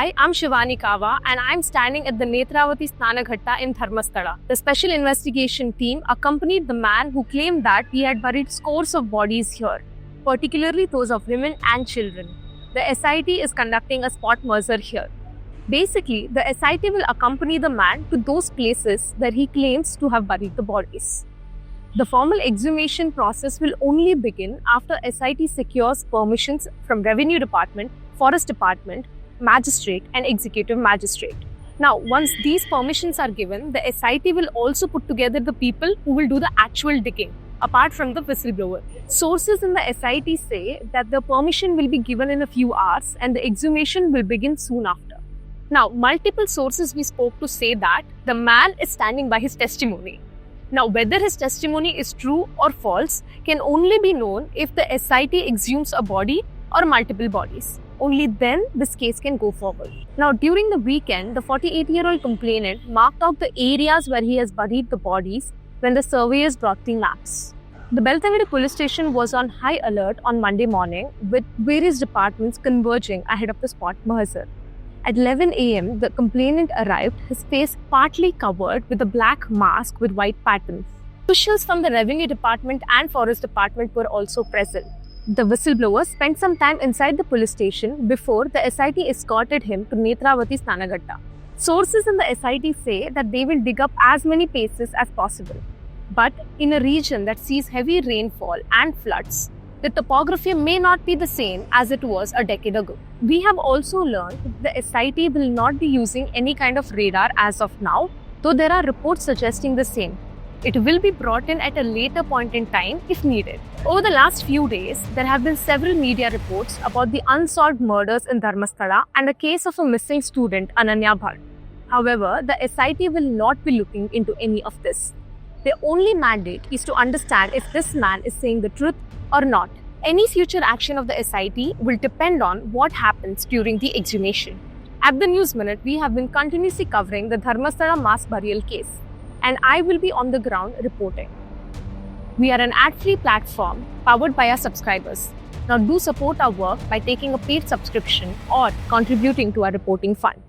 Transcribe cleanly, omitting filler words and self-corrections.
Hi, I'm Shivani Kawa and I'm standing at the Netravati Snanaghatta in Dharmasthala. The special investigation team accompanied the man who claimed that he had buried scores of bodies here, particularly those of women and children. The SIT is conducting a spot merger here. Basically, the SIT will accompany the man to those places where he claims to have buried the bodies. The formal exhumation process will only begin after SIT secures permissions from Revenue Department, Forest Department, Magistrate and Executive Magistrate. Now, once these permissions are given, the SIT will also put together the people who will do the actual digging, apart from the whistleblower. Sources in the SIT say that the permission will be given in a few hours and the exhumation will begin soon after. Now, multiple sources we spoke to say that the man is standing by his testimony. Now, whether his testimony is true or false can only be known if the SIT exhumes a body or multiple bodies. Only then this case can go forward. Now, during the weekend, the 48-year-old complainant marked out the areas where he has buried the bodies when the surveyors brought the maps. The Beltavide police station was on high alert on Monday morning with various departments converging ahead of the spot merger. At 11 a.m., the complainant arrived, his face partly covered with a black mask with white patterns. Officials from the Revenue Department and Forest Department were also present. The whistleblower spent some time inside the police station before the SIT escorted him to Netravati Snanaghatta. Sources in the SIT say that they will dig up as many places as possible. But in a region that sees heavy rainfall and floods, the topography may not be the same as it was a decade ago. We have also learned the SIT will not be using any kind of radar as of now, though there are reports suggesting the same. It will be brought in at a later point in time if needed. Over the last few days, there have been several media reports about the unsolved murders in Dharmasthala and the case of a missing student, Ananya Bhatt. However, the SIT will not be looking into any of this. Their only mandate is to understand if this man is saying the truth or not. Any future action of the SIT will depend on what happens during the exhumation. At the News Minute, we have been continuously covering the Dharmasthala mass burial case, and I will be on the ground reporting. We are an ad-free platform powered by our subscribers. Now do support our work by taking a paid subscription or contributing to our reporting fund.